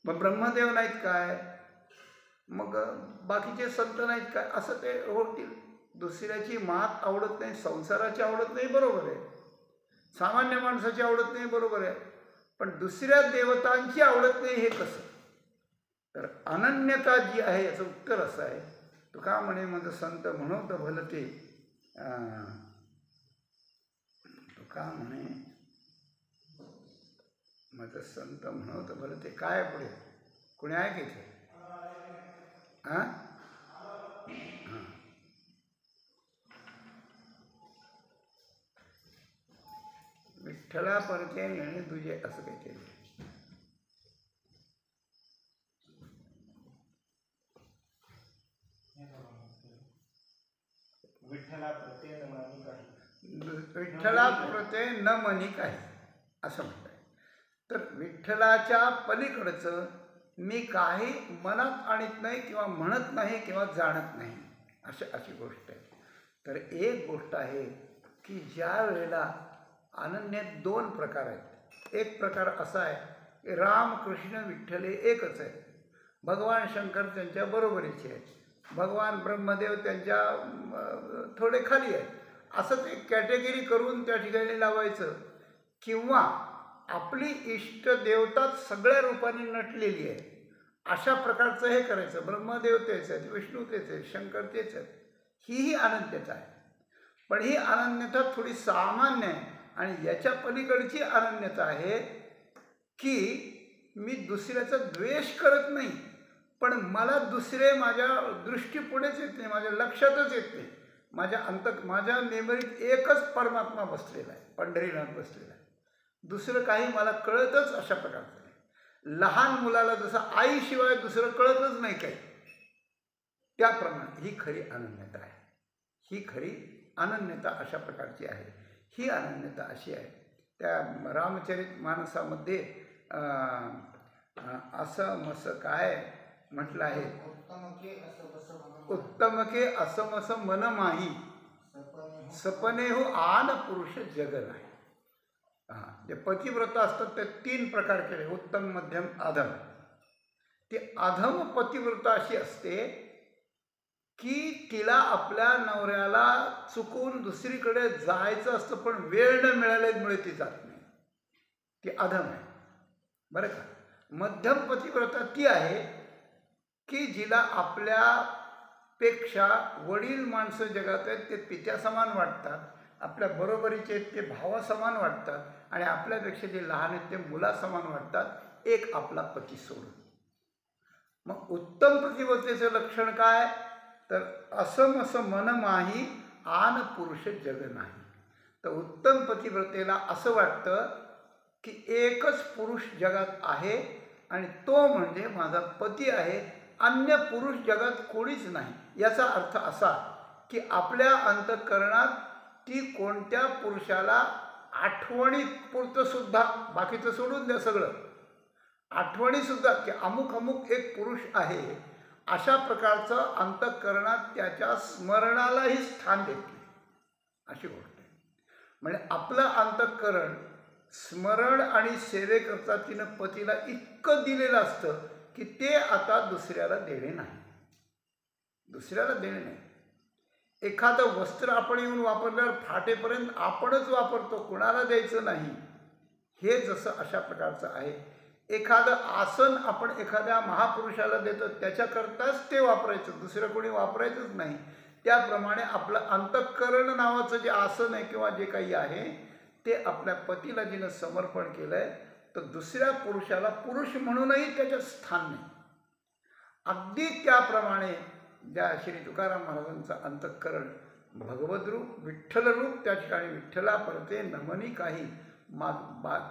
मग ब्रह्मदेव नाहीत काय? मग बाकीचे संत नाहीत काय? असं ते होतील. दुसऱ्याची मात आवडत नाही, संसाराची आवडत नाही, बरोबर आहे. सामान्य माणसाची आवडत नाही, बरोबर आहे. पण दुसऱ्या देवतांची आवडत नाही, हे कसं? तर अनन्यता जी आहे याचं उत्तर असं आहे, तुका म्हणे माझं संत म्हणत भलते, तुका म्हणे माझं संत म्हणत भलते. काय पुढे कोणी आहे की इथे? विठ्ठला परते नेणे तुझे, असं काहीतरी. विठ्ठला प्रते न मनी काही, विठ्ठला प्रते न मनी काही असं म्हणत आहे. तर विठ्ठलाच्या पलीकडचं मी काही मनात आणत नाही किंवा म्हणत नाही किंवा जाणत नाही, अशी गोष्ट आहे. तर एक गोष्ट आहे की ज्या वेळेला अनन्यात दोन प्रकार आहेत. एक प्रकार असा आहे की राम कृष्ण विठ्ठल हे एकच आहे, भगवान शंकर त्यांच्या बरोबरीचे आहेत, भगवान ब्रह्मदेव त्यांच्या थोडे खाली आहेत, असंच एक कॅटेगरी करून त्या ठिकाणी लावायचं. किंवा आपली इष्ट देवताच सगळ्या रूपाने नटलेली आहे अशा प्रकारचं हे करायचं. ब्रह्मदेव तेच आहेत, विष्णू तेच आहेत, शंकर तेच आहेत. ही अनन्यता आहे. पण ही अनन्यता थोडी सामान्य आहे. आणि याच्या पलीकडची अनन्यता आहे की मी दुसऱ्याचा द्वेष करत नाही, पण मला दुसरे माझ्या दृष्टीपुढेच येत नाही, माझ्या लक्षातच येत नाही. माझ्या मेमरीत एकच परमात्मा बसलेला आहे, पंढरीनाथ बसलेला आहे. दुसरं काही मला कळतच अशा प्रकारचं नाही. लहान मुलाला जसं आईशिवाय दुसरं कळतच नाही काही, त्याप्रमाणे ही खरी अनन्यता आहे. ही खरी अनन्यता अशा प्रकारची आहे. ही अनन्यता अशी आहे. त्या रामचरित मानसामध्ये असमस काय म्हटलं आहे, उत्तमके असमस मन माही सपने हो आन पुरुष जग नाही. जे पतिव्रत असतात ते 3 प्रकार केले, उत्तम, मध्यम, अधम. ती अधम पतिव्रता अशी असते की तिला आपल्या नवऱ्याला चुकून दुसरीकडे जायचं असतं, पण वेळ न मिळाल्यामुळे ती जात नाही. ती अधम आहे, बरं का. मध्यम पतिव्रता ती आहे की जिला आपल्यापेक्षा वडील माणसं जगात आहेत ते पित्या समान वाटतात, आपल्या बरोबरीचे ते भावासमान वाटतात, आणि आपल्यापेक्षा जे लहान आहेत ते मुलासमान वाटतात, एक आपला पती सोडून. मग उत्तम पतिव्रतेचं लक्षण काय, तर असमस मन माही आन पुरुष जग नाही. तर उत्तम पतिव्रतेला असं वाटतं की एकच पुरुष जगात आहे आणि तो म्हणजे माझा पती आहे, अन्य पुरुष जगात कोणीच नाही. याचा अर्थ असा की आपल्या अंतःकरणात ती कोणत्या पुरुषाला आठवणीपुरतं सुद्धा, बाकीचं सोडून द्या सगळं, आठवणीसुद्धा की अमुक अमुक एक पुरुष आहे, अशा प्रकारचं अंतःकरणात त्याच्या स्मरणालाही स्थान देत नाही, अशी गोष्ट आहे. म्हणजे आपलं अंतःकरण स्मरण आणि सेवेकरता तिनं पतीला इतकं दिलेलं असतं की ते आता दुसऱ्याला देणे नाही, दुसऱ्याला देणे नाही. एखादं वस्त्र आपण येऊन वापरल्यावर फाटेपर्यंत आपणच वापरतो, कुणाला द्यायचं नाही. हे जसं अशा प्रकारचं आहे. एखादं आसन आपण एखाद्या महापुरुषाला देतो, त्याच्याकरताच ते वापरायचं, दुसरं कोणी वापरायचंच नाही. त्याप्रमाणे आपलं अंतःकरण नावाचं जे आसन आहे किंवा जे काही आहे ते आपल्या पतीला जिनं समर्पण केलं आहे, तर दुसऱ्या पुरुषाला पुरुष म्हणूनही त्याच्यात स्थान नाही. अगदी त्याप्रमाणे ज्या श्री तुकाराम महाराजांचं अंतःकरण भगवद्रूप विठ्ठलरूप, त्या ठिकाणी विठ्ठला परते नमनी काही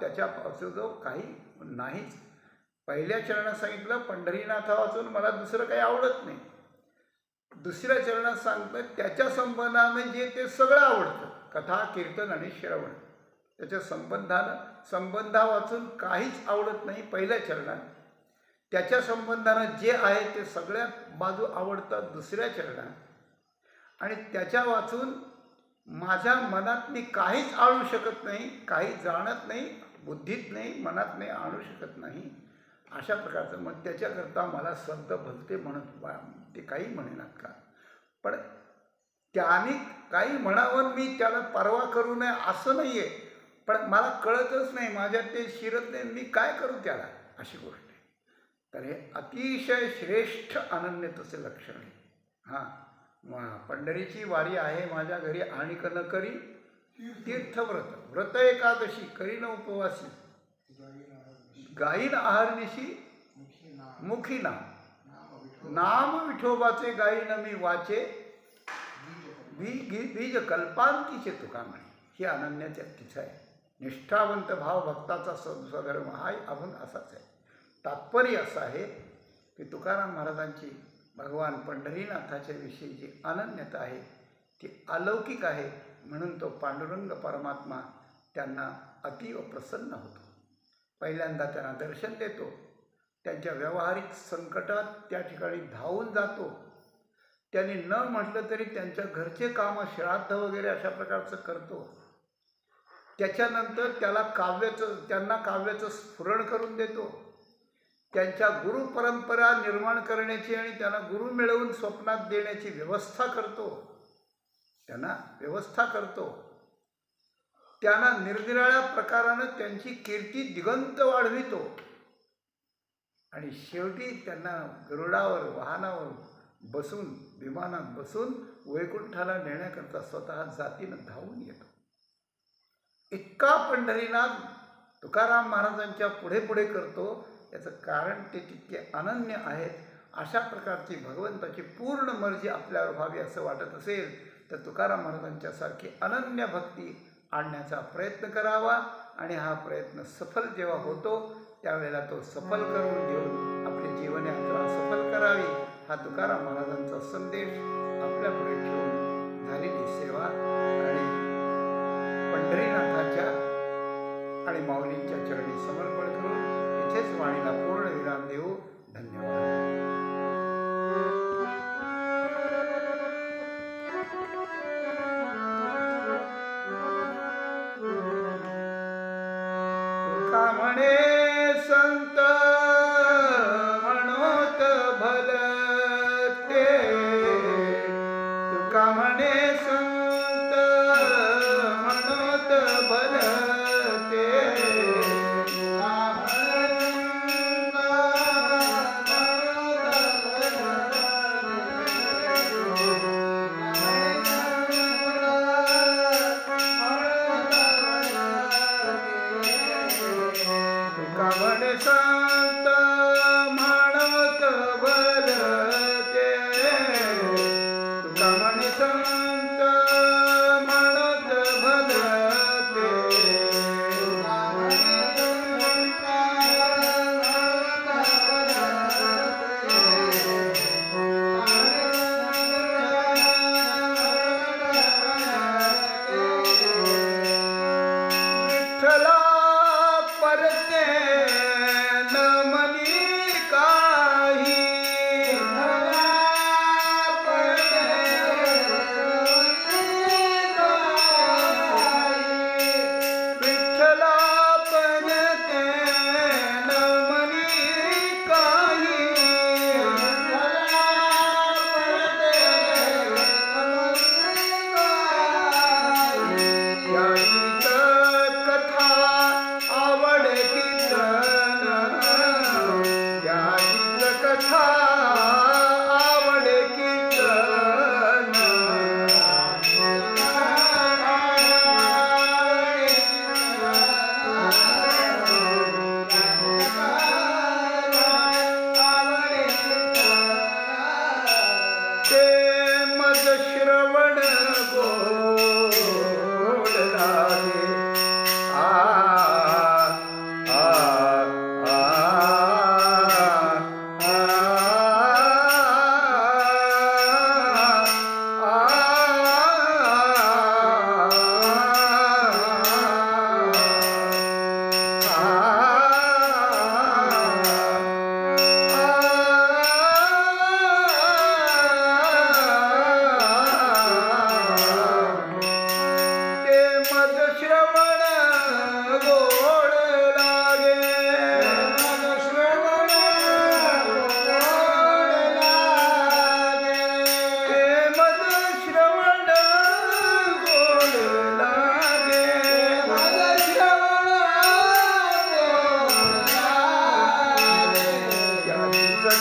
त्याच्यापासून जो काही नाहीच. पहिल्या चरणात सांगितलं पंढरीनाथा वाचून मला दुसरं काही आवडत नाही. दुसऱ्या चरणात सांगतं त्याच्या संबंधाने जे ते सगळं आवडतं, कथा कीर्तन आणि श्रवण. त्याच्या संबंधा वाचून काहीच आवडत नाही पहिल्या चरणात. त्याच्या संबंधानं जे आहे ते सगळ्या बाजू आवडतात दुसऱ्या चरणात. आणि त्याच्या वाचून माझ्या मनात मी काहीच आणू शकत नाही, काही जाणत नाही, बुद्धीत नाही, मनात नाही, आणू शकत नाही, अशा प्रकारचं. मग त्याच्याकरता मला संत भलते म्हणत, ते काही म्हणेनात का, पण त्याने काही म्हणावं मी त्याला परवा करू नये असं नाही आहे, पण मला कळतच नाही, माझ्यात ते शिरत नाही, मी काय करू त्याला, अशी गोष्ट आहे. तर हे अतिशय श्रेष्ठ अनन्यतेचे लक्षण आहे. पंढरीची वारी आहे माझ्या घरी, आणिक न करी तीर्थव्रत, व्रत एकादशी करीन उपवासी, गाईन आहारनिशी मुखी नाम विठोबाचे गाईन मी वाचे, बीज कल्पांतीचे तुका म्हणे. ही अनन्याच्या तिथं आहे. निष्ठावंत भाव भक्ताचा स्वधर्म हाही अभंग असाच आहे. तात्पर्य असं आहे की तुकाराम महाराजांची भगवान पंढरीनाथाच्या विषयी जी अनन्यता आहे ती अलौकिक आहे, म्हणून तो पांडुरंग परमात्मा त्यांना अतीव प्रसन्न होतो. पहिल्यांदा त्यांना दर्शन देतो, त्यांच्या व्यावहारिक संकटात त्या ठिकाणी धावून जातो. त्यांनी न म्हटलं तरी त्यांच्या घरचे कामं, श्राद्ध वगैरे अशा प्रकारचं करतो. त्याच्यानंतर त्यांना काव्याचं स्फुरण करून देतो. त्यांच्या गुरु परंपरा निर्माण करण्याची आणि त्यांना गुरु मिळवून स्वप्नात देण्याची व्यवस्था करतो, त्यांना व्यवस्था करतो, त्यांना निरनिराळ्या प्रकारानं त्यांची कीर्ती दिगंत वाढवितो आणि शेवटी त्यांना गरुडावर वाहनावर बसून विमानात बसून वैकुंठाला नेण्याकरता स्वतः जातीनं धावून येतो. इतका पंढरीनाथ तुकाराम महाराजांच्या पुढे पुढे करतो. याचं कारण ते तितके अनन्य आहेत. अशा प्रकारची भगवंताची पूर्ण मर्जी आपल्यावर व्हावी असं वाटत असेल तर तुकाराम महाराजांच्यासारखी अनन्य भक्ती आणण्याचा प्रयत्न करावा आणि हा प्रयत्न सफल जेव्हा होतो त्यावेळेला तो सफल करून घेऊन आपली जीवनयात्रा सफल करावी हा तुकाराम महाराजांचा संदेश आपल्यापुढे ठेवून झालेली सेवा आणि पंढरीनाथाच्या आणि माऊलींच्या चरणी समर्पण करून इथेच वाणीला पूर्ण विराम देऊ. धन्यवाद. तुका म्हणे संत म्हणोत भलते, तुका म्हणे संत म्हणोत भलते, संत म्हणत भलते, तुका म्हणे संत म्हणत भलते, विठ्ठला परते श्रवण गोड लागे.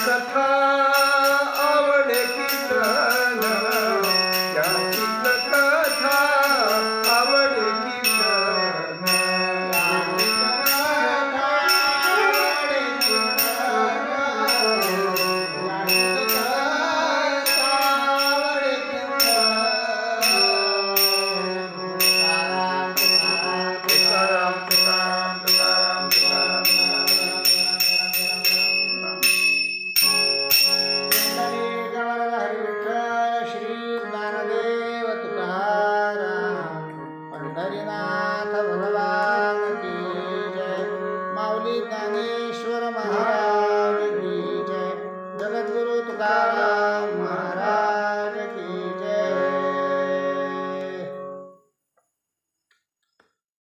कथा आवडे कीर्तन, याची कथा आवडे कीर्तन, पंढरीनाथ भगवान की जय. माऊली ज्ञानेश्वर महाराज की जय. जगद्गुरु तुकाराम